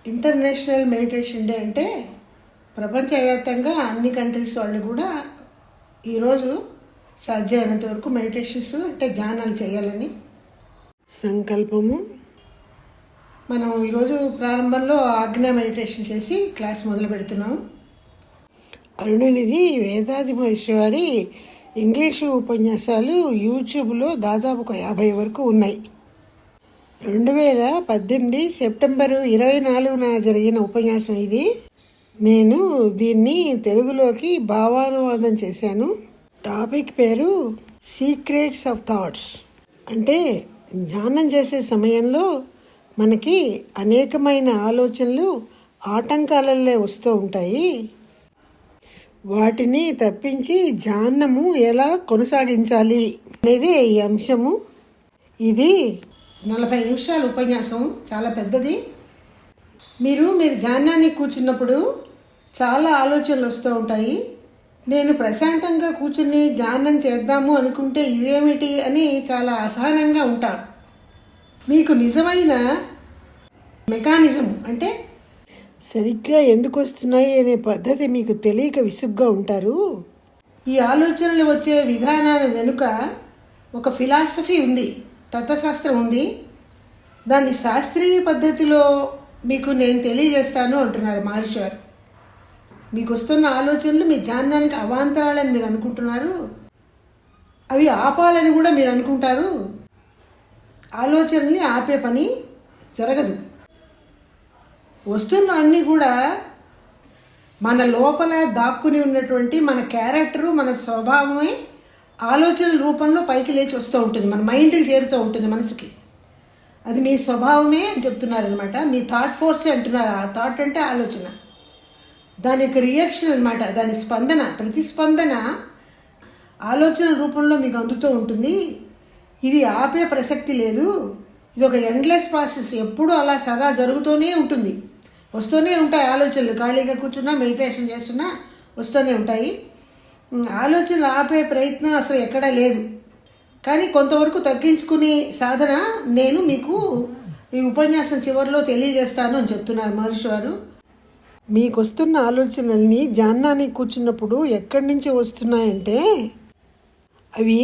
International meditation day అంటే ప్రపంచవ్యాప్తంగా అన్ని కంట్రీస్ వాళ్ళు కూడా ఈరోజు సాధ్యమైనంత వరకు మెడిటేషన్స్ అంటే ధ్యానాలు చేయాలని సంకల్పము. మనం ఈరోజు ప్రారంభంలో ఆజ్ఞా మెడిటేషన్ చేసి క్లాస్ మొదలు పెడుతున్నాము. అరుణనిధి వేదాది మహర్షి వారి ఇంగ్లీషు ఉపన్యాసాలు యూట్యూబ్లో దాదాపు 50 వరకు ఉన్నాయి. 2018 సెప్టెంబరు 24న జరిగిన ఉపన్యాసం ఇది. నేను దీన్ని తెలుగులోకి భావానువాదం చేశాను. టాపిక్ పేరు సీక్రెట్స్ ఆఫ్ థాట్స్. అంటే ధ్యానం చేసే సమయంలో మనకి అనేకమైన ఆలోచనలు ఆటంకాలల్లే వస్తూ ఉంటాయి. వాటిని తప్పించి ధ్యానము ఎలా కొనసాగించాలి అనేది ఈ అంశము. ఇది 40 నిమిషాల ఉపన్యాసం, చాలా పెద్దది. మీరు ధ్యానాన్ని కూర్చున్నప్పుడు చాలా ఆలోచనలు వస్తూ ఉంటాయి. నేను ప్రశాంతంగా కూర్చుని ధ్యానం చేద్దాము అనుకుంటే ఇవేమిటి అని చాలా అసహనంగా ఉంటాను. మీకు నిజమైన మెకానిజం అంటే సరిగ్గా ఎందుకు వస్తున్నాయి అనే పద్ధతి మీకు తెలియక విసుగ్గా ఉంటారు. ఈ ఆలోచనలు వచ్చే విధానాన్ని వెనుక ఒక ఫిలాసఫీ ఉంది, తత్వశాస్త్రం ఉంది. దాన్ని శాస్త్రీయ పద్ధతిలో మీకు నేను తెలియజేస్తాను అంటున్నారు మహర్షి గారు. మీకు వస్తున్న ఆలోచనలు మీ ధ్యానానికి అవాంతరాలని మీరు అనుకుంటున్నారు, అవి ఆపాలని కూడా మీరు అనుకుంటారు. ఆలోచనల్ని ఆపే పని జరగదు. వస్తున్న అన్నీ కూడా మన లోపల దాక్కుని ఉన్నటువంటి మన క్యారెక్టరు, మన స్వభావమే ఆలోచనల రూపంలో పైకి లేచి వస్తూ ఉంటుంది, మన మైండ్కి చేరుతూ ఉంటుంది, మనసుకి. అది మీ స్వభావమే అని చెప్తున్నారనమాట. మీ థాట్ ఫోర్సే అంటున్నారు. ఆ థాట్ అంటే ఆలోచన, దాని యొక్క రియాక్షన్ అనమాట, దాని స్పందన, ప్రతిస్పందన ఆలోచన రూపంలో మీకు అందుతూ ఉంటుంది. ఇది ఆపే ప్రసక్తి లేదు. ఇది ఒక ఎండ్లెస్ ప్రాసెస్, ఎప్పుడూ అలా సదా జరుగుతూనే ఉంటుంది. వస్తూనే ఉంటాయి ఆలోచనలు. ఖాళీగా కూర్చున్నా, మెడిటేషన్ చేస్తున్నా వస్తూనే ఉంటాయి. ఆలోచనలు ఆపే ప్రయత్నం అసలు ఎక్కడా లేదు. కానీ కొంతవరకు తగ్గించుకునే సాధన నేను మీకు ఈ ఉపన్యాసం చివరిలో తెలియజేస్తాను అని చెప్తున్నారు మహర్షి వారు. మీకు వస్తున్న ఆలోచనల్ని ధ్యానానికి కూర్చున్నప్పుడు ఎక్కడి నుంచి వస్తున్నాయంటే అవి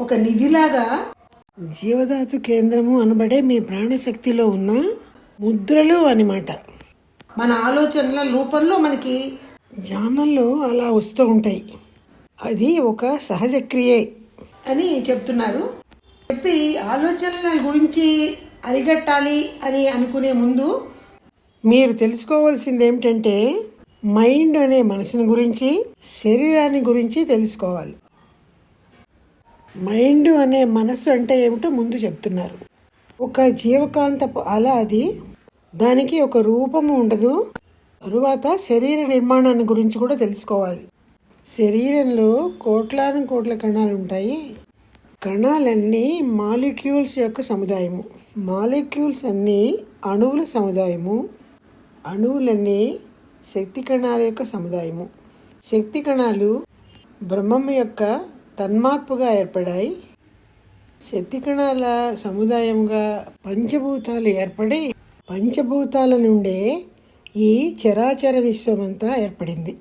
ఒక నిధిలాగా జీవధాతు కేంద్రము అనబడే మీ ప్రాణశక్తిలో ఉన్న ముద్రలు అన్నమాట. మన ఆలోచనల రూపంలో మనకి ధ్యానంలో అలా వస్తూ ఉంటాయి. అది ఒక సహజ క్రియే అని చెప్తున్నారు. చెప్పి ఆలోచనల గురించి అరిగట్టాలి అని అనుకునే ముందు మీరు తెలుసుకోవాల్సింది ఏమిటంటే మైండ్ అనే మనసుని గురించి, శరీరాన్ని గురించి తెలుసుకోవాలి. మైండ్ అనే మనసు అంటే ఏమిటో ముందు చెప్తున్నారు. ఒక జీవకాంతపు అల అది. దానికి ఒక రూపము ఉండదు. తరువాత శరీర నిర్మాణాన్ని గురించి కూడా తెలుసుకోవాలి. శరీరంలో కోట్ల కణాలు ఉంటాయి. కణాలన్నీ మాలిక్యూల్స్ యొక్క సముదాయము. మాలిక్యూల్స్ అన్నీ అణువుల సముదాయము. అణువులన్నీ శక్తి కణాల యొక్క సముదాయము. శక్తి కణాలు బ్రహ్మం యొక్క తన్మార్పుగా ఏర్పడాయి. శక్తి కణాల సముదాయంగా పంచభూతాలు ఏర్పడి, పంచభూతాల నుండే ఈ చరాచర విశ్వమంతా ఏర్పడింది.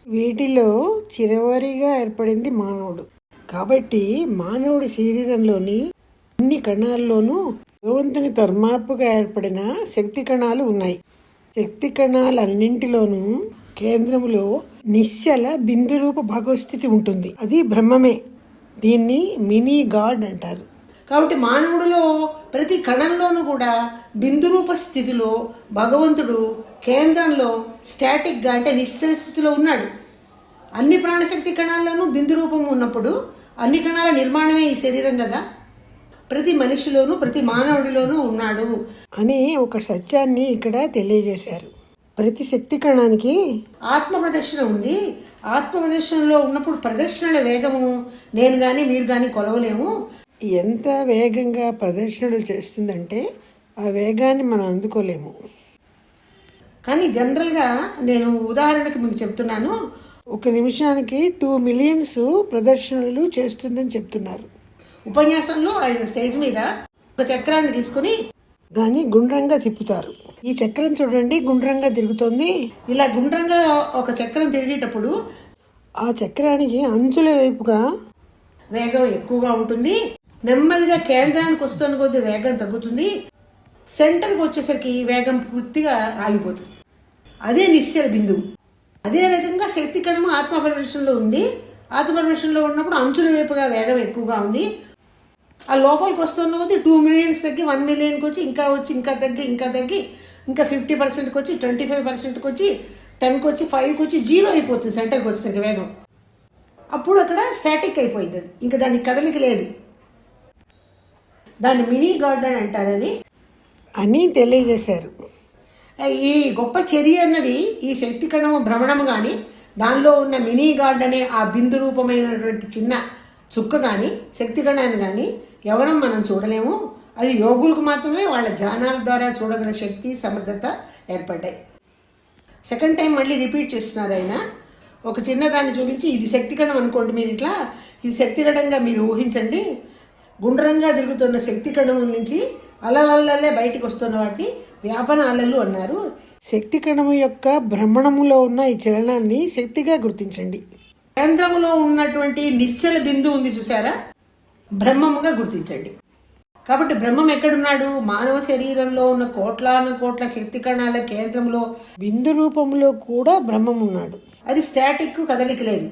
వీటిలో చివరిగా ఏర్పడింది మానవుడు. కాబట్టి మానవుడి శరీరంలోని అన్ని కణాల్లోనూ భగవంతుని తర్మార్పుగా ఏర్పడిన శక్తి కణాలు ఉన్నాయి. శక్తి కణాలన్నింటిలోనూ కేంద్రములో నిశ్చల బిందురూప భగవస్థితి ఉంటుంది. అది బ్రహ్మమే. దీన్ని మినీ గాడ్ అంటారు. కాబట్టి మానవుడిలో ప్రతి కణంలోనూ కూడా బిందురూప స్థితిలో భగవంతుడు కేంద్రంలో స్టాటిక్గా అంటే నిశ్చల స్థితిలో ఉన్నాడు. అన్ని ప్రాణశక్తి కణాల్లోనూ బిందు రూపం ఉన్నప్పుడు అన్ని కణాల నిర్మాణమే ఈ శరీరం కదా. ప్రతి మనిషిలోనూ, ప్రతి మానవుడిలోనూ ఉన్నాడు అని ఒక సత్యాన్ని ఇక్కడ తెలియజేశారు. ప్రతి శక్తి కణానికి ఆత్మ ప్రదర్శన ఉంది. ఆత్మ ప్రదర్శనలో ఉన్నప్పుడు ప్రదర్శనల వేగము నేను కానీ మీరు కానీ కొలవలేము. ఎంత వేగంగా ప్రదర్శనలు చేస్తుందంటే ఆ వేగాన్ని మనం అందుకోలేము. కానీ జనరల్గా నేను ఉదాహరణకు మీకు చెప్తున్నాను, 1 నిమిషానికి 2 మిలియన్స్ ప్రదర్శనలు చేస్తుందని చెప్తున్నారు. ఉపన్యాసంలో ఆయన స్టేజ్ మీద ఒక చక్రాన్ని తీసుకుని దాన్ని గుండ్రంగా తిప్పుతారు. ఈ చక్రం చూడండి గుండ్రంగా తిరుగుతుంది. ఇలా గుండ్రంగా ఒక చక్రం తిరిగేటప్పుడు ఆ చక్రానికి అంచుల వైపుగా వేగం ఎక్కువగా ఉంటుంది. నెమ్మదిగా కేంద్రానికి వస్తున్న కొద్దీ వేగం తగ్గుతుంది. సెంటర్కి వచ్చేసరికి వేగం పూర్తిగా ఆగిపోతుంది. అదే నిశ్చల బిందువు. అదే రకంగా శక్తి కణము ఆత్మ పరివేషణలో ఉంది. ఆత్మ పరివేషణలో ఉన్నప్పుడు అంచుల వైపుగా వేగం ఎక్కువగా ఉంది. ఆ లోపలికి వస్తున్న కొద్దీ 2 million తగ్గి 1 millionకి వచ్చి ఇంకా తగ్గి ఇంకా 50%కి వచ్చి 25%కి వచ్చి 10కి వచ్చి 5కి వచ్చి 0 అయిపోతుంది. సెంటర్కి వచ్చేసరికి వేగం అప్పుడు అక్కడ స్టాటిక్ అయిపోయింది. అది ఇంకా దానికి కదలిక లేదు. దాన్ని మినీ గార్డెన్ అంటారని అని తెలియజేశారు. ఈ గొప్ప చర్య అన్నది ఈ శక్తి కణము భ్రమణము కానీ దానిలో ఉన్న మినీ గాడ్ అనే ఆ బిందు రూపమైనటువంటి చిన్న చుక్క కానీ శక్తి కణాన్ని కానీ ఎవరం మనం చూడలేము. అది యోగులకు మాత్రమే వాళ్ళ ధ్యానాల ద్వారా చూడగల శక్తి సమర్థత ఏర్పడ్డాయి. సెకండ్ టైం మళ్ళీ రిపీట్ చేస్తున్నారు ఆయన. ఒక చిన్నదాన్ని చూపించి ఇది శక్తి కణం అనుకోండి, మీరు ఇట్లా ఇది శక్తి కణంగా మీరు ఊహించండి. గుండ్రంగా తిరుగుతున్న శక్తి కణం నుంచి అలలల్లే బయటికి వస్తున్న వాటిని వ్యాపన అలలు అన్నారు. శక్తి కణము యొక్క భ్రమణములో ఉన్న ఈ చలనాన్ని శక్తిగా గుర్తించండి. కేంద్రములో ఉన్నటువంటి నిశ్చల బిందువు ఉంది చూసారా, బ్రహ్మముగా గుర్తించండి. కాబట్టి బ్రహ్మం ఎక్కడున్నాడు? మానవ శరీరంలో ఉన్న కోట్ల శక్తి కణాల కేంద్రంలో బిందు రూపంలో కూడా బ్రహ్మం ఉన్నాడు. అది స్టాటిక్, కదలిక లేదు.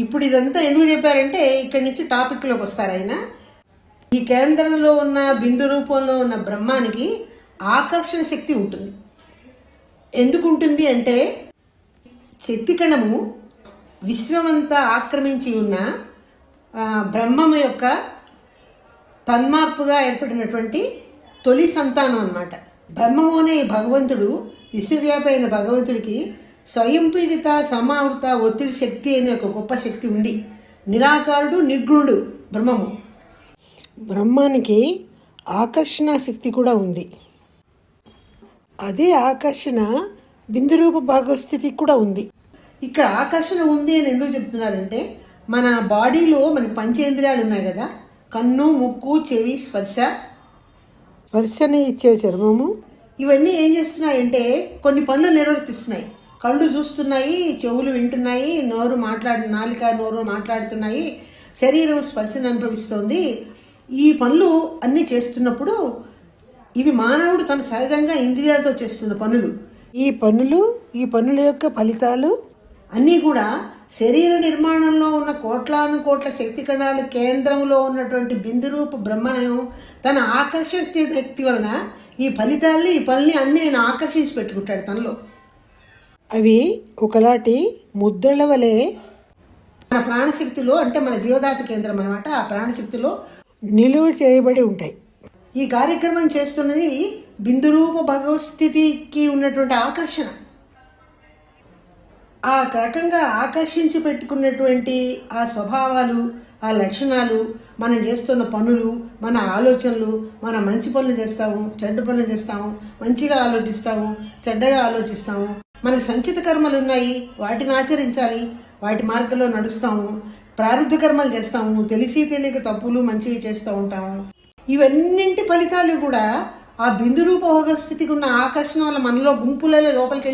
ఇప్పుడు ఇదంతా ఎందుకు చెప్పారంటే ఇక్కడి నుంచి టాపిక్లోకి వస్తారు ఆయన. ఈ కేంద్రంలో ఉన్న బిందు రూపంలో ఉన్న బ్రహ్మానికి ఆకర్షణ శక్తి ఉంటుంది. ఎందుకు ఉంటుంది అంటే శక్తి కణము విశ్వమంతా ఆక్రమించి ఉన్న బ్రహ్మము యొక్క తన్మార్పుగా ఏర్పడినటువంటి తొలి సంతానం అన్నమాట. బ్రహ్మము అనే భగవంతుడు, విశ్వవ్యాపి అయిన భగవంతుడికి స్వయం పీడిత సమావృత ఒత్తిడి శక్తి అనే ఒక గొప్ప శక్తి ఉంది. నిరాకారుడు, నిర్గుణుడు బ్రహ్మము. బ్రహ్మానికి ఆకర్షణ శక్తి కూడా ఉంది. అదే ఆకర్షణ బిందురూప భాగస్థితి కూడా ఉంది. ఇక్కడ ఆకర్షణ ఉంది అని ఎందుకు చెప్తున్నారంటే మన బాడీలో మనకి పంచేంద్రియాలు ఉన్నాయి కదా, కన్ను, ముక్కు, చెవి, స్పర్శని ఇచ్చే చర్మము, ఇవన్నీ ఏం చేస్తున్నాయంటే కొన్ని పనులు నిర్వర్తిస్తున్నాయి. కళ్ళు చూస్తున్నాయి, చెవులు వింటున్నాయి, నాలిక నోరు మాట్లాడుతున్నాయి, శరీరం స్పర్శను అనుభవిస్తోంది. ఈ పనులు అన్నీ చేస్తున్నప్పుడు ఇవి మానవుడు తన సహజంగా ఇంద్రియాలతో చేస్తున్న పనులు. ఈ పనుల యొక్క ఫలితాలు అన్నీ కూడా శరీర నిర్మాణంలో ఉన్న కోట్ల శక్తి కణాల కేంద్రంలో ఉన్నటువంటి బిందురూప బ్రహ్మను తన ఆకర్షణ శక్తి వలన ఈ పనుల్ని అన్నీ ఆయన ఆకర్షించి పెట్టుకుంటాడు తనలో. అవి ఒకలాంటి ముద్రల వలె మన ప్రాణశక్తిలో, అంటే మన జీవధాత కేంద్రం అన్నమాట, ఆ ప్రాణశక్తిలో నిలువ చేయబడి ఉంటాయి. ఈ కార్యక్రమం చేస్తున్నది బిందురూప భగవస్థితికి ఉన్నటువంటి ఆకర్షణ. ఆ రకంగా ఆకర్షించి పెట్టుకున్నటువంటి ఆ స్వభావాలు, ఆ లక్షణాలు, మనం చేస్తున్న పనులు, మన ఆలోచనలు, మనం మంచి పనులు చేస్తాము, చెడ్డ పనులు చేస్తాము, మంచిగా ఆలోచిస్తాము, చెడ్డగా ఆలోచిస్తాము, మనకు సంచిత కర్మలు ఉన్నాయి, వాటిని ఆచరించాలి, వాటి మార్గంలో నడుస్తాము, ప్రారంధ కర్మలు చేస్తాము, తెలియక తప్పులు మంచివి చేస్తూ ఉంటాము. ఇవన్నింటి ఫలితాలు కూడా ఆ బిందురూప భోగస్థితికి ఉన్న ఆకర్షణ వల్ల మనలో గుంపులలో లోపలికి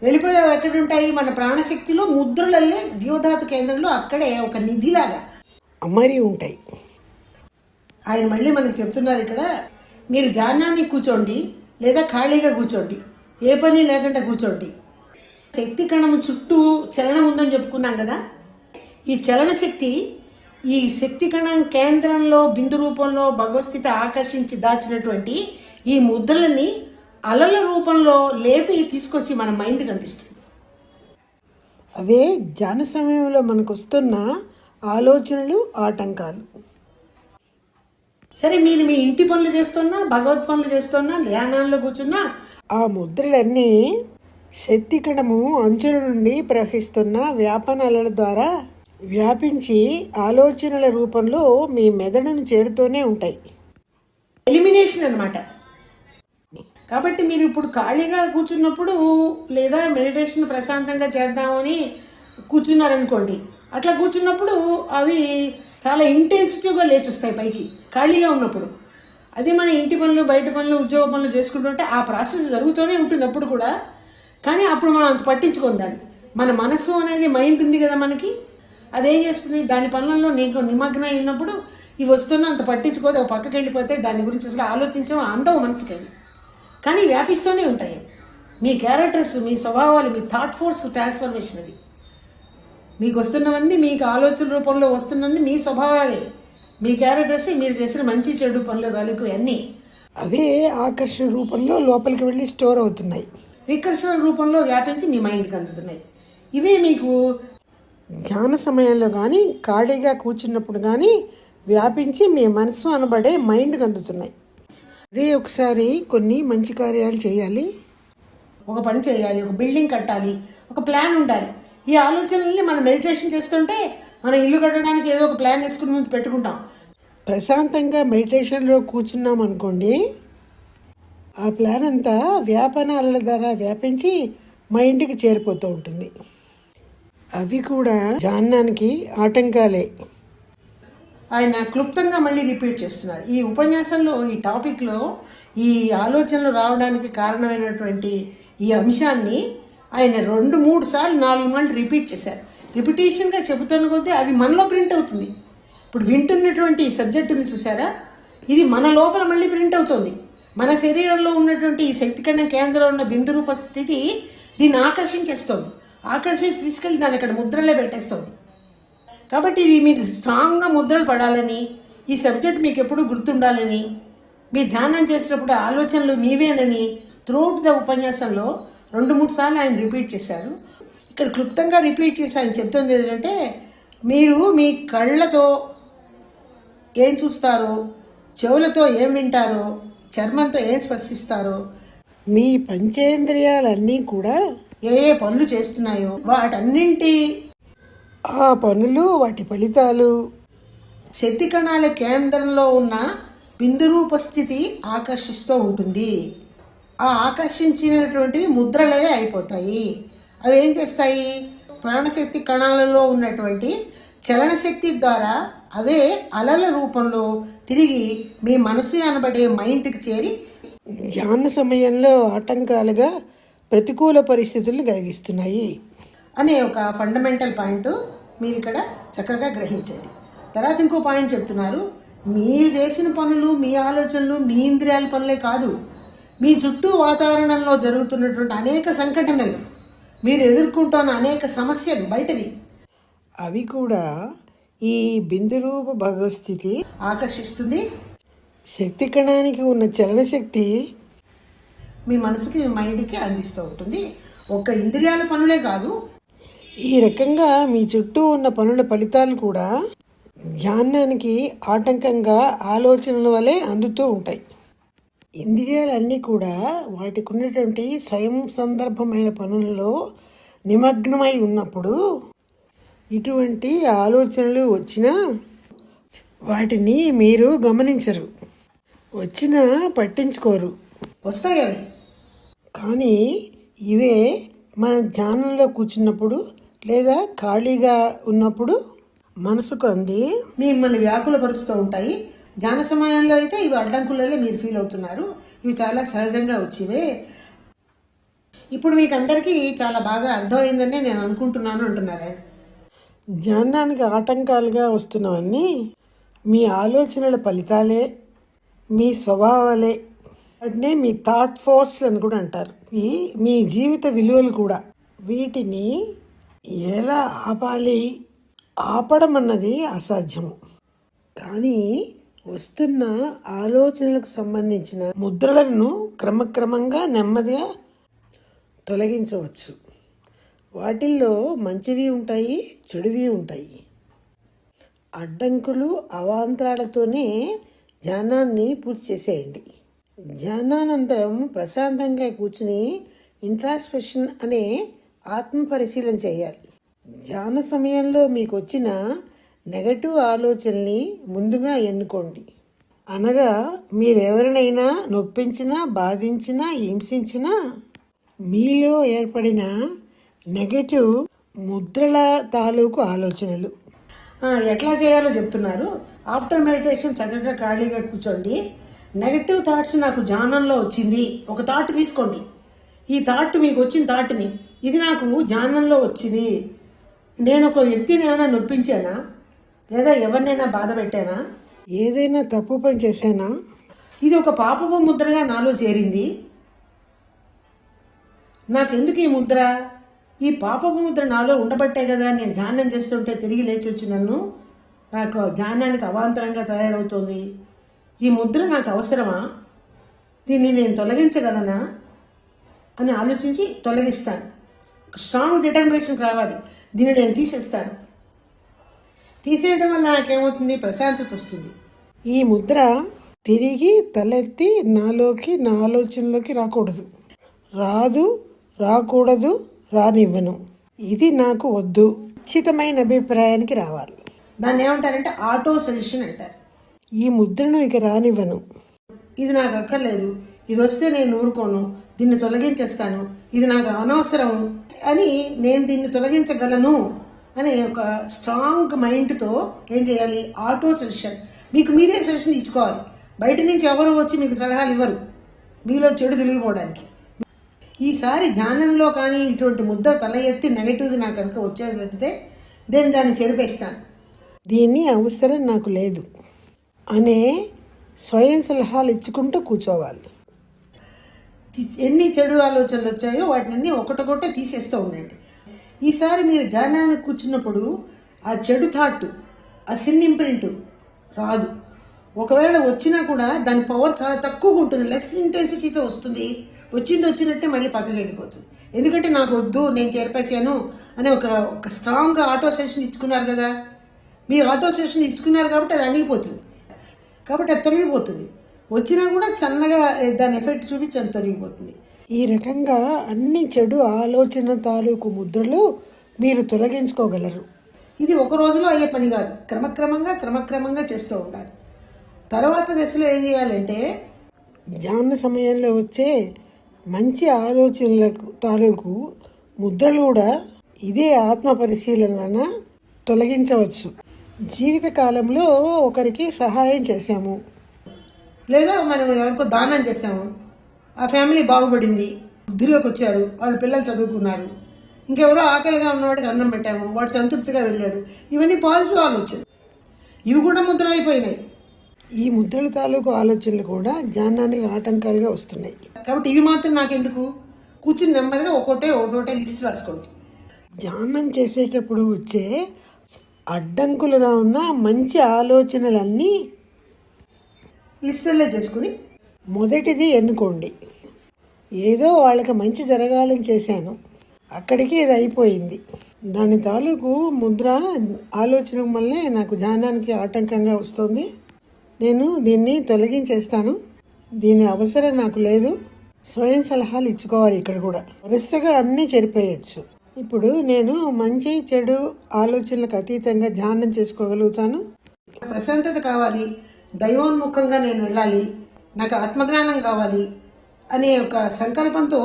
వెళ్ళిపోయావు ఎక్కడుంటాయి? మన ప్రాణశక్తిలో ముద్రలల్లే జీవధాతు కేంద్రంలో అక్కడే ఒక నిధిలాగా అమరి ఉంటాయి. ఆయన మళ్ళీ మనకు చెప్తున్నారు ఇక్కడ, మీరు ధ్యానాన్ని కూర్చోండి లేదా ఖాళీగా కూర్చోండి, ఏ పని లేకుండా కూర్చోండి. శక్తి కణం చుట్టూ చలనం ఉందని చెప్పుకున్నాం కదా. ఈ చలన శక్తి ఈ శక్తి కణం కేంద్రంలో బిందు రూపంలో భగవస్థితి ఆకర్షించి దాచినటువంటి ఈ ముద్రలని అలల రూపంలో లేపి తీసుకొచ్చి మన మైండ్కి అందిస్తుంది. అవే ధ్యాన సమయంలో మనకు వస్తున్న ఆలోచనలు, ఆటంకాలు. సరే, మీరు మీ ఇంటి పనులు చేస్తున్నా, భగవత్ పనులు చేస్తున్నా, ధ్యానాల్లో కూర్చున్నా, ఆ ముద్రలన్నీ శక్తి కణము అంచుల నుండి ప్రవహిస్తున్న వ్యాపనాల ద్వారా వ్యాపించి ఆలోచనల రూపంలో మీ మెదడును చేరుతూనే ఉంటాయి. ఎలిమినేషన్ అన్నమాట. కాబట్టి మీరు ఇప్పుడు ఖాళీగా కూర్చున్నప్పుడు లేదా మెడిటేషన్ ప్రశాంతంగా చేద్దామని కూర్చున్నారనుకోండి, అట్లా కూర్చున్నప్పుడు అవి చాలా ఇంటెన్సిటివ్గా లేచొస్తాయి పైకి ఖాళీగా ఉన్నప్పుడు. అదే మన ఇంటి పనులు, బయట పనులు, ఉద్యోగ పనులు చేసుకుంటుంటే ఆ ప్రాసెస్ జరుగుతూనే ఉంటుంది అప్పుడు కూడా. కానీ అప్పుడు మనం అంత పట్టించుకోం దాన్ని. మన మనసు అనేది మైండ్ ఉంది కదా మనకి, అదేం చేస్తుంది, దాని పనులలో నీకు నిమగ్నం అయినప్పుడు ఇవి వస్తున్నా అంత పట్టించుకోదు, ఒక పక్కకి వెళ్ళిపోతే దాని గురించి అసలు ఆలోచించడం అందవు మనసుకి అవి. కానీ వ్యాపిస్తూనే ఉంటాయి. మీ క్యారెక్టర్స్, మీ స్వభావాలు, మీ థాట్ ఫోర్స్ ట్రాన్స్ఫర్మేషన్ అది. మీకు వస్తున్నవన్నీ, మీకు ఆలోచన రూపంలో వస్తున్నది మీ స్వభావాలే, మీ క్యారెక్టర్స్, మీరు చేసిన మంచి చెడు పనుల తాలూకు అన్నీ అవే ఆకర్షణ రూపంలో లోపలికి వెళ్ళి స్టోర్ అవుతున్నాయి, వికర్షణ రూపంలో వ్యాపించి మీ మైండ్కి అందుతున్నాయి. ఇవే మీకు ధ్యాన సమయంలో కానీ ఖాళీగా కూర్చున్నప్పుడు కానీ వ్యాపించి మీ మనసు అనబడే మైండ్కి అందుతున్నాయి. అదే ఒకసారి కొన్ని మంచి కార్యాలు చేయాలి, ఒక పని చేయాలి, ఒక బిల్డింగ్ కట్టాలి, ఒక ప్లాన్ ఉండాలి. ఈ ఆలోచనల్ని మనం మెడిటేషన్ చేస్తుంటే మనం ఇల్లు కట్టడానికి ఏదో ఒక ప్లాన్ వేసుకుని ముందు పెట్టుకుంటాం. ప్రశాంతంగా మెడిటేషన్లో కూర్చున్నాం అనుకోండి, ఆ ప్లాన్ అంతా వ్యాపనాల ద్వారా వ్యాపించి మైండ్కి చేరిపోతూ ఉంటుంది. అవి కూడా ధ్యానానికి ఆటంకాలే. ఆయన క్లుప్తంగా మళ్ళీ రిపీట్ చేస్తున్నారు ఈ ఉపన్యాసంలో, ఈ టాపిక్లో. ఈ ఆలోచనలు రావడానికి కారణమైనటువంటి ఈ అంశాన్ని ఆయన 2-3 సార్లు 4 మార్లు రిపీట్ చేశారు. రిపిటేషన్గా చెబుతున్న కొద్దీ అవి మనలో ప్రింట్ అవుతుంది. ఇప్పుడు వింటున్నటువంటి ఈ సబ్జెక్టుని చూసారా, ఇది మన లోపల మళ్ళీ ప్రింట్ అవుతుంది. మన శరీరంలో ఉన్నటువంటి ఈ శక్తికరణ కేంద్రంలో ఉన్న బిందు రూప స్థితి దీన్ని ఆకర్షించేస్తుంది. ఆకర్షించి తీసుకెళ్ళి దాన్ని ఇక్కడ ముద్రలే పెట్టేస్తుంది. కాబట్టి ఇది మీకు స్ట్రాంగ్గా ముద్రలు పడాలని, ఈ సబ్జెక్ట్ మీకు ఎప్పుడూ గుర్తుండాలని, మీరు ధ్యానం చేసినప్పుడు ఆలోచనలు మీవేనని త్రూఅవుట్ ద ఉపన్యాసంలో 2-3 సార్లు ఆయన రిపీట్ చేశారు. ఇక్కడ క్లుప్తంగా రిపీట్ చేసి ఆయన చెప్తుంది ఏంటంటే, మీరు మీ కళ్ళతో ఏం చూస్తారో, చెవులతో ఏం వింటారో, చర్మంతో ఏం స్పర్శిస్తారో, మీ పంచేంద్రియాలన్నీ కూడా ఏ ఏ పనులు చేస్తున్నాయో వాటన్నింటి ఆ పనులు, వాటి ఫలితాలు శక్తి కణాల కేంద్రంలో ఉన్న బిందు రూపస్థితి ఆకర్షిస్తూ ఉంటుంది. ఆ ఆకర్షించినటువంటివి ముద్రలే అయిపోతాయి. అవి ఏం చేస్తాయి, ప్రాణశక్తి కణాలలో ఉన్నటువంటి చలనశక్తి ద్వారా అవే అలల రూపంలో తిరిగి మీ మనసు అనబడే మైండ్కి చేరి ధ్యాన సమయంలో ఆటంకాలుగా ప్రతికూల పరిస్థితులను కలిగిస్తున్నాయి అనే ఒక ఫండమెంటల్ పాయింట్ మీరు ఇక్కడ చక్కగా గ్రహించండి. తర్వాత ఇంకో పాయింట్ చెప్తున్నారు, మీరు చేసిన పనులు, మీ ఆలోచనలు, మీ ఇంద్రియాల పనులే కాదు, మీ చుట్టూ వాతావరణంలో జరుగుతున్నటువంటి అనేక సంఘటనలు, మీరు ఎదుర్కొంటున్న అనేక సమస్యలు బయటవి, అవి కూడా ఈ బిందురూప భగవస్థితి ఆకర్షిస్తుంది. శక్తి కణానికి ఉన్న చలనశక్తి మీ మనసుకి, మీ మైండ్కి అందిస్తూ ఉంటుంది. ఒక్క ఇంద్రియాల పనులే కాదు, ఈ రకంగా మీ చుట్టూ ఉన్న పనుల ఫలితాలు కూడా ధ్యానానికి ఆటంకంగా ఆలోచనల వలె అందుతూ ఉంటాయి. ఇంద్రియాలన్నీ కూడా వాటికి ఉన్నటువంటి స్వయం సందర్భమైన పనులలో నిమగ్నమై ఉన్నప్పుడు ఇటువంటి ఆలోచనలు వచ్చినా వాటిని మీరు గమనించరు, వచ్చినా పట్టించుకోరు, వస్తాయి అవి. కానీ ఇవే మన ధ్యానంలో కూర్చున్నప్పుడు లేదా ఖాళీగా ఉన్నప్పుడు మనసుకు అంది మిమ్మల్ని వ్యాకులపరుస్తూ ఉంటాయి. ధ్యాన సమయంలో అయితే ఇవి అడ్డంకులలో మీరు ఫీల్ అవుతున్నారు, ఇవి చాలా సహజంగా వచ్చేవే. ఇప్పుడు మీకు అందరికీ చాలా బాగా అర్థమైందని నేను అనుకుంటున్నాను అంటున్నారు ఆయన. ధ్యానానికి ఆటంకాలుగా వస్తున్నవన్నీ మీ ఆలోచనల ఫలితాలే, మీ స్వభావాలే, వాటినే మీ థాట్ ఫోర్స్లు అని కూడా అంటారు. మీ జీవిత విలువలు కూడా. వీటిని ఎలా ఆపాలి, ఆపడం అన్నది అసాధ్యము. కానీ వస్తున్న ఆలోచనలకు సంబంధించిన ముద్రలను క్రమక్రమంగా నెమ్మదిగా తొలగించవచ్చు. వాటిల్లో మంచివి ఉంటాయి, చెడువి ఉంటాయి. అడ్డంకులు, అవాంతరాలతోనే ధ్యానాన్ని పూర్తి చేసేయండి. ధ్యానానంతరం ప్రశాంతంగా కూర్చుని ఇంట్రాస్పెక్షన్ అనే ఆత్మ పరిశీలన చేయాలి. ధ్యాన సమయంలో మీకు వచ్చిన నెగటివ్ ఆలోచనల్ని ముందుగా ఎన్నుకోండి. అనగా మీరెవరినైనా నొప్పించినా, బాధించినా, హింసించినా మీలో ఏర్పడిన నెగటివ్ ముద్రల తాలూకు ఆలోచనలు. ఎట్లా చేయాలో చెప్తున్నారు. ఆఫ్టర్ మెడిటేషన్ చక్కగా ఖాళీగా కూర్చోండి. నెగటివ్ థాట్స్ నాకు ధ్యానంలో వచ్చింది. ఒక థాట్ తీసుకోండి. ఈ థాట్ మీకు వచ్చిన థాట్ని, ఇది నాకు ధ్యానంలో వచ్చింది, నేను ఒక వ్యక్తిని ఏమైనా నొప్పించానా, లేదా ఎవరినైనా బాధ పెట్టానా, ఏదైనా తప్పు పని చేశానా, ఇది ఒక పాపపు ముద్రగా నాలో చేరింది, నాకెందుకు ఈ ముద్ర, ఈ పాపపు ముద్ర నాలో ఉండబట్టే కదా నేను ధ్యానం చేస్తుంటే తిరిగి లేచి వచ్చి నన్ను నాకు ధ్యానానికి అవాంతరంగా తయారవుతుంది. ఈ ముద్ర నాకు అవసరమా, దీన్ని నేను తొలగించగలనా అని ఆలోచించి తొలగిస్తాను. స్ట్రాంగ్ డిటర్మినేషన్ రావాలి, దీన్ని నేను తీసేస్తాను. తీసేయడం వల్ల నాకేమవుతుంది, ప్రశాంతత వస్తుంది. ఈ ముద్ర తిరిగి తలెత్తి నాలోకి, నా ఆలోచనలోకి రాకూడదు, రాకూడదు, రానివ్వను. ఇది నాకు వద్దు, ఖచ్చితమైన అభిప్రాయానికి రావాలి. దాన్ని ఏమంటారంటే ఆటో సజెషన్ అంటారు. ఈ ముద్రను ఇక రానివ్వను, ఇది నాకు అక్కర్లేదు, ఇది వస్తే నేను ఊరుకోను, దీన్ని తొలగించేస్తాను, ఇది నాకు అనవసరం అని, నేను దీన్ని తొలగించగలను అనే ఒక స్ట్రాంగ్ మైండ్తో ఏం చేయాలి, ఆటో సజెషన్. మీకు మీరే సజెషన్ ఇచ్చుకోవాలి. బయట నుంచి ఎవరు వచ్చి మీకు సలహాలు ఇవ్వరు మీలో చెడు తెలియపోవడానికి. ఈసారి ధ్యానంలో కానీ ఇటువంటి ముద్ర తల ఎత్తి నెగటివ్ది నాకు కనుక వచ్చేటట్టే దాన్ని చెరిపేస్తాను, దీన్ని అవసరం నాకు లేదు అనే స్వయం సలహాలు ఇచ్చుకుంటూ కూర్చోవాలి. ఎన్ని చెడు ఆలోచనలు వచ్చాయో వాటిని ఒకటొకటే తీసేస్తూ ఉండండి. ఈసారి మీరు ధ్యానానికి కూర్చున్నప్పుడు ఆ చెడు థాట్, ఆ సిన్ ఇంప్రింట్ రాదు. ఒకవేళ వచ్చినా కూడా దాని పవర్ చాలా తక్కువగా ఉంటుంది, లెస్ ఇంటెన్సిటీతో వస్తుంది. వచ్చినట్టే మళ్ళీ పక్కకి వెళ్ళిపోతుంది. ఎందుకంటే నాకు వద్దు, నేను చేర్పేసాను అనే ఒక స్ట్రాంగ్ ఆటో సెషన్ ఇచ్చుకున్నారు కదా. మీరు ఆటో సెషన్ ఇచ్చుకున్నారు కాబట్టి అది అణిగిపోతుంది, కాబట్టి అది తొలగిపోతుంది. వచ్చినా కూడా సన్నగా దాని ఎఫెక్ట్ చూపించి అది తొలగిపోతుంది. ఈ రకంగా అన్ని చెడు ఆలోచన తాలూకు ముద్రలు మీరు తొలగించుకోగలరు. ఇది ఒక రోజులో అయ్యే పని కాదు, క్రమక్రమంగా చేస్తూ ఉండాలి. తర్వాత దశలో ఏం చేయాలంటే, ధ్యాన సమయంలో వచ్చే మంచి ఆలోచనలకు తాలూకు ముద్రలు కూడా ఇదే ఆత్మ పరిశీలన వలన తొలగించవచ్చు. జీవితకాలంలో ఒకరికి సహాయం చేశాము, లేదా మనం ఎవరికో దానం చేశాము, ఆ ఫ్యామిలీ బాగుపడింది, బుద్ధిలోకి వచ్చారు, వాళ్ళ పిల్లలు చదువుకున్నారు, ఇంకెవరో ఆకలిగా ఉన్నవాడికి అన్నం పెట్టాము, వాడు సంతృప్తిగా వెళ్ళాడు. ఇవన్నీ పాజిటివ్ ఆలోచనలు, ఇవి కూడా ముద్రలు అయిపోయినాయి. ఈ ముద్రల తాలూకు ఆలోచనలు కూడా ధ్యానానికి ఆటంకాలుగా వస్తున్నాయి. కాబట్టి ఇవి మాత్రం నాకెందుకు, కూర్చుని నెమ్మదిగా ఒకటోటే లిస్ట్ రాసుకోండి. ధ్యానం చేసేటప్పుడు వచ్చే అడ్డంకులుగా ఉన్న మంచి ఆలోచనలన్నీ లిస్టుల్లో చేసుకుని మొదటిది ఎన్నుకోండి. ఏదో వాళ్ళకి మంచి జరగాలని చేశాను, అక్కడికి ఇది అయిపోయింది, దాని తాలూకు ముద్ర ఆలోచన వల్లే నాకు ధ్యానానికి ఆటంకంగా వస్తుంది, నేను దీన్ని తొలగించేస్తాను, దీని అవసరం నాకు లేదు. స్వయం సలహాలు ఇచ్చుకోవాలి. ఇక్కడ కూడా వరుసగా అన్నీ చెరిపేయచ్చు. ఇప్పుడు నేను మంచి చెడు ఆలోచనలకు అతీతంగా ధ్యానం చేసుకోగలుగుతాను. ప్రశాంతత కావాలి, దైవోన్ముఖంగా నేను వెళ్ళాలి, నాకు ఆత్మజ్ఞానం కావాలి అనే ఒక సంకల్పంతో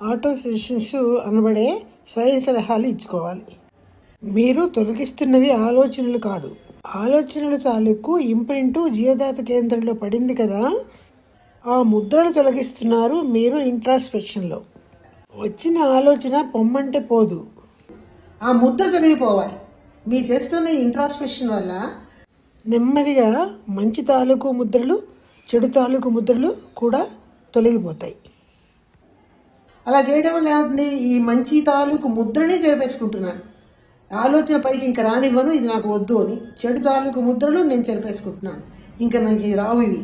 ఆటో సెషన్స్ అనబడే స్వయం సలహాలు ఇచ్చుకోవాలి. మీరు తొలగిస్తున్నవి ఆలోచనలు కాదు, ఆలోచనల తాలూకు ఇంప్రింటు జీవదాత కేంద్రంలో పడింది కదా, ఆ ముద్రలు తొలగిస్తున్నారు మీరు ఇంట్రాస్పెక్షన్లో. వచ్చిన ఆలోచన పొమ్మంటే పోదు, ఆ ముద్ర తొలగిపోవాలి. మీరు చేస్తున్న ఇంట్రాస్పెక్షన్ వల్ల నెమ్మదిగా మంచి తాలూకు ముద్రలు, చెడు తాలూకు ముద్రలు కూడా తొలగిపోతాయి. అలా చేయడం వల్ల ఏమవుతుంది, ఈ మంచి తాలూకు ముద్రనే చెరిపేసుకుంటున్నాను, ఆలోచన పైకి ఇంకా రానివ్వను, ఇది నాకు వద్దు అని. చెడు తాలూకు ముద్రలు నేను చెరిపేసుకుంటున్నాను, ఇంకా నాకు రావు ఇవి.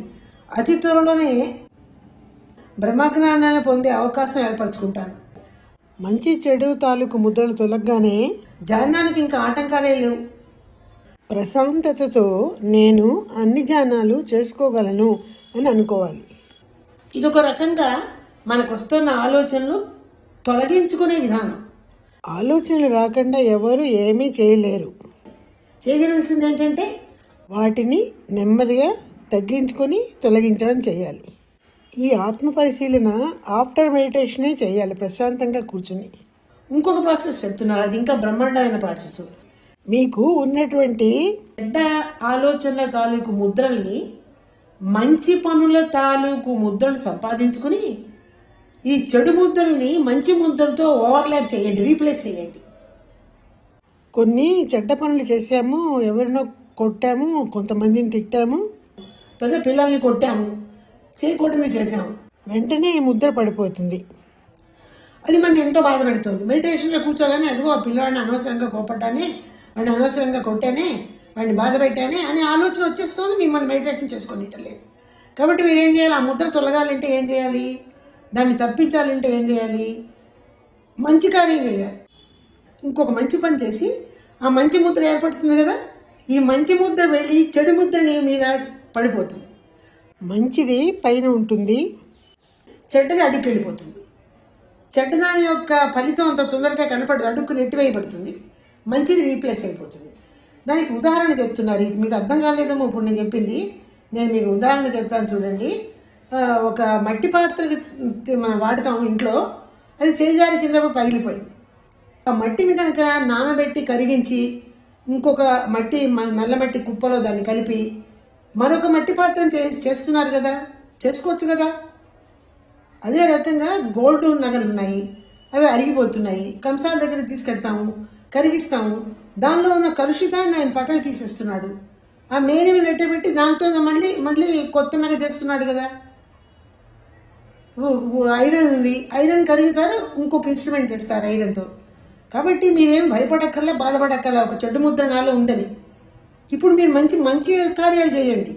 అతి త్వరలోనే బ్రహ్మజ్ఞానాన్ని పొందే అవకాశం ఏర్పరచుకుంటాను. మంచి చెడు తాలూకు ముద్రలు తొలగగానే ధ్యానానికి ఇంకా ఆటంకాలే లేవు. ప్రశాంతతతో నేను అన్ని ధ్యానాలు చేసుకోగలను అని అనుకోవాలి. ఇదొక రకంగా మనకు వస్తున్న ఆలోచనలు తొలగించుకునే విధానం. ఆలోచనలు రాకుండా ఎవరు ఏమీ చేయలేరు. చేయగలిసింది ఏంటంటే వాటిని నెమ్మదిగా తగ్గించుకొని తొలగించడం చేయాలి. ఈ ఆత్మ పరిశీలన ఆఫ్టర్ మెడిటేషనే చేయాలి, ప్రశాంతంగా కూర్చుని. ఇంకొక ప్రాసెస్ చెప్తున్నారు, అది ఇంకా బ్రహ్మాండమైన ప్రాసెస్. మీకు ఉన్నటువంటి చెడ్డ ఆలోచనల తాలూకు ముద్రల్ని మంచి పనుల తాలూకు ముద్రలు సంపాదించుకుని ఈ చెడు ముద్రల్ని మంచి ముద్రలతో ఓవర్లాప్ చేయండి, రీప్లేస్ చేయండి. కొన్ని చెడ్డ పనులు చేసాము, ఎవరినో కొట్టాము, కొంతమందిని తిట్టాము, పెద్ద పిల్లల్ని కొట్టాము, చేయకూడదని చేసాము, వెంటనే ఈ ముద్ర పడిపోతుంది. అది మనకి ఎంతో బాధ పెడుతుంది. మెడిటేషన్లో కూర్చోగానే అదిగో ఆ పిల్లవాడిని అనవసరంగా కోపడ్డానే, వాడిని అనవసరంగా కొట్టానే, వాడిని బాధ పెట్టానే అనే ఆలోచన వచ్చేస్తుంది. మిమ్మల్ని మెడిటేషన్ చేసుకోనిట్టలేదు. కాబట్టి మీరు ఏం చేయాలి? ఆ ముద్ర తొలగాలంటే ఏం చేయాలి? దాన్ని తప్పించాలంటే ఏం చేయాలి? మంచి కార్యం చేయాలి. ఇంకొక మంచి పని చేసి ఆ మంచి ముద్ర ఏర్పడుతుంది కదా, ఈ మంచి ముద్ర వెళ్ళి చెడు ముద్రని మీద పడిపోతుంది. మంచిది పైన ఉంటుంది, చెడ్డది అడుక్కి వెళ్ళిపోతుంది. చెడ్డదాని యొక్క ఫలితం అంత తొందరగా కనపడదు, అడుక్కు నెట్టివేయబడుతుంది. మంచిది రీప్లేస్ అయిపోతుంది. దానికి ఉదాహరణ చెప్తున్నారు. మీకు అర్థం కాలేదేమో ఇప్పుడు నేను చెప్పింది. నేను మీకు ఉదాహరణ చెప్తాను చూడండి. ఒక మట్టి పాత్రకి మనం వాడతాం ఇంట్లో, అది చేజారి కింద పగిలిపోయింది. ఆ మట్టిని కనుక నానబెట్టి కరిగించి ఇంకొక మట్టి నల్ల మట్టి కుప్పలో దాన్ని కలిపి మరొక మట్టి పాత్రను చేస్తున్నారు కదా, చేసుకోవచ్చు కదా. అదే రకంగా గోల్డ్ నగలు ఉన్నాయి, అవి అరిగిపోతున్నాయి. కంసాల దగ్గర తీసుకెడతాము, కరిగిస్తాము, దానిలో ఉన్న కలుషితాన్ని ఆయన పక్కన తీసేస్తున్నాడు. ఆ మేలిమి నెట్టబెట్టి దాంతో మళ్ళీ కొత్త నగ చేస్తున్నాడు కదా. ఐరన్ ఉంది, ఐరన్ కరుగుతారు, ఇంకొక ఇన్స్ట్రుమెంట్ చేస్తారు ఐరన్తో. కాబట్టి మీరేం భయపడక్కర్లా, బాధపడక్కర్లా ఒక చెడు ముద్ర నాలో ఉందని. ఇప్పుడు మీరు మంచి కార్యాలు చేయండి.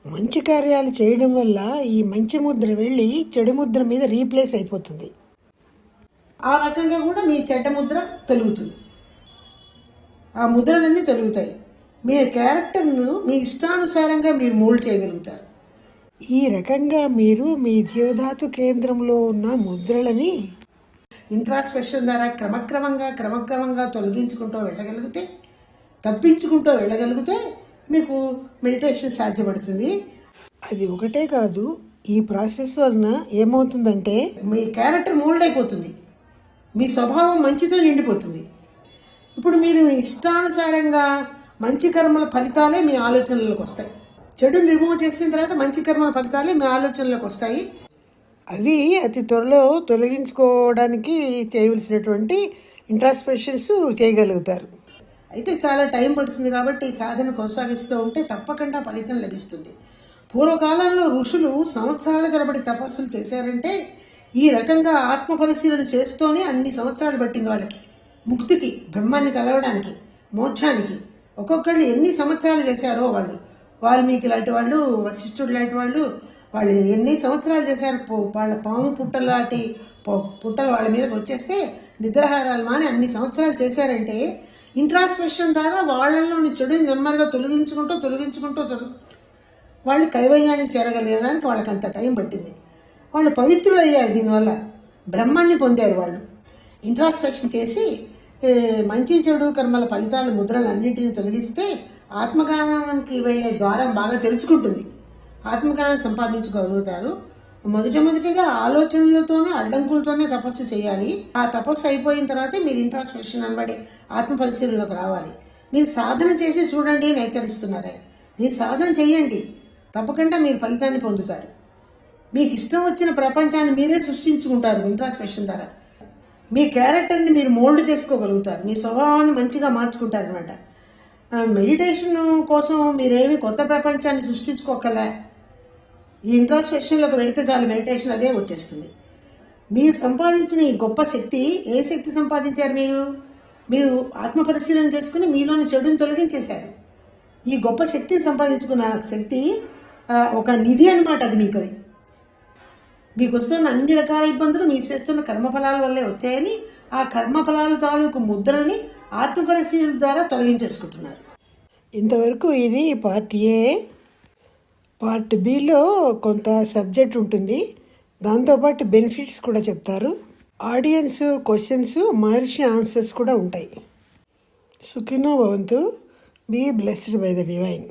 మంచి కార్యాలు చేయడం వల్ల ఈ మంచి ముద్ర వెళ్ళి చెడు ముద్ర మీద రీప్లేస్ అయిపోతుంది. ఆ రకంగా కూడా మీ చెడ్డ ముద్ర తొలుగుతుంది. ఆ ముద్రలన్నీ తొలుగుతాయి. మీ క్యారెక్టర్ను మీ ఇష్టానుసారంగా మీరు మోల్డ్ చేయగలుగుతారు. ఈ రకంగా మీరు మీ జీవధాతు కేంద్రంలో ఉన్న ముద్రలని ఇంట్రాస్పెక్షన్ ద్వారా క్రమక్రమంగా తొలగించుకుంటూ వెళ్ళగలిగితే, తప్పించుకుంటూ వెళ్ళగలిగితే మీకు మెడిటేషన్ సాధ్యపడుతుంది. అది ఒకటే కాదు, ఈ ప్రాసెస్ వలన ఏమవుతుందంటే మీ క్యారెక్టర్ మోల్డ్ అయిపోతుంది, మీ స్వభావం మంచితో నిండిపోతుంది. ఇప్పుడు మీరు మీ ఇష్టానుసారంగా మంచి కర్మల ఫలితాలే మీ ఆలోచనలకు వస్తాయి. చెడు రిమూవ్ చేసిన తర్వాత మంచి కర్మల ఫలితాలే మీ ఆలోచనలకు వస్తాయి. అవి అతి త్వరలో తొలగించుకోవడానికి చేయవలసినటువంటి ఇంట్రాస్పెక్షన్స్ చేయగలుగుతారు. అయితే చాలా టైం పడుతుంది. కాబట్టి సాధన కొనసాగిస్తూ ఉంటే తప్పకుండా ఫలితం లభిస్తుంది. పూర్వకాలంలో ఋషులు సంవత్సరాల తరబడి తపస్సులు చేశారంటే ఈ రకంగా ఆత్మ పరిశీలన చేస్తూనే అన్ని సంవత్సరాలు పట్టింది వాళ్ళకి. ముక్తికి, బ్రహ్మాన్ని కలవడానికి, మోక్షానికి ఒక్కొక్కళ్ళు ఎన్ని సంవత్సరాలు చేశారో వాళ్ళు. వాల్మీకి లాంటి వాళ్ళు, వశిష్ఠుడు లాంటి వాళ్ళు ఎన్ని సంవత్సరాలు చేశారు. వాళ్ళ పాము పుట్టలాంటి పుట్టలు వాళ్ళ మీదకి వచ్చేస్తే నిద్రాహారాలు మాని అన్ని సంవత్సరాలు చేశారంటే ఇంట్రాస్పెక్షన్ ద్వారా వాళ్ళలోని చెడుని నెమ్మదిగా తొలగించుకుంటూ వాళ్ళు కైవల్యానికి చేరగలిగడానికి వాళ్ళకి అంత టైం పట్టింది. వాళ్ళు పవిత్రులు అయ్యారు. దీనివల్ల బ్రహ్మాన్ని పొందారు. వాళ్ళు ఇంట్రాస్పెక్షన్ చేసి మంచి చెడు కర్మల ఫలితాల ముద్రలు అన్నింటినీ తొలగిస్తే ఆత్మజ్ఞానానికి వెళ్ళే ద్వారం బాగా తెలుసుకుంటుంది. ఆత్మజ్ఞానం సంపాదించుకోగలుగుతారు. మొదటిగా ఆలోచనలతోనే, అడ్డంకులతోనే తపస్సు చేయాలి. ఆ తపస్సు అయిపోయిన తర్వాతే మీరు ఇంట్రాస్పెక్షన్ అనబడి ఆత్మ పరిశీలనలోకి రావాలి. మీరు సాధన చేసి చూడండి అని హెచ్చరిస్తున్నారే. మీరు సాధన చేయండి, తప్పకుండా మీరు ఫలితాన్ని పొందుతారు. మీకు ఇష్టం వచ్చిన ప్రపంచాన్ని మీరే సృష్టించుకుంటారు. ఇంట్రాస్పెక్షన్ ద్వారా మీ క్యారెక్టర్ని మీరు మోల్డ్ చేసుకోగలుగుతారు. మీ స్వభావాన్ని మంచిగా మార్చుకుంటారు అనమాట. మెడిటేషన్ కోసం మీరేమి కొత్త ప్రపంచాన్ని సృష్టించుకోగలే. ఈ ఇంట్రాస్పెక్షన్లోకి వెళితే చాలు, మెడిటేషన్ అదే వచ్చేస్తుంది. మీరు సంపాదించిన ఈ గొప్ప శక్తి, ఏ శక్తి సంపాదించారు? మీరు ఆత్మ పరిశీలన చేసుకుని మీలోని చెడుని తొలగించేశారు. ఈ గొప్ప శక్తిని సంపాదించుకున్న శక్తి ఒక నిధి అనమాట. అది మీకు వస్తున్న అన్ని రకాల ఇబ్బందులు మీరు చేస్తున్న కర్మఫలాల వల్లే వచ్చాయని ఆ కర్మఫలాల తాలూకు ముద్రని ఆత్మ పరిశీలన ద్వారా తొలగించేసుకుంటున్నారు. ఇంతవరకు ఇది పార్ట్ ఏ. పార్ట్ బిలో కొంత సబ్జెక్ట్ ఉంటుంది, దాంతోపాటు బెనిఫిట్స్ కూడా చెప్తారు. ఆడియన్స్ క్వశ్చన్స్, మహర్షి ఆన్సర్స్ కూడా ఉంటాయి. సుఖినో భవంతు. Be blessed by the divine.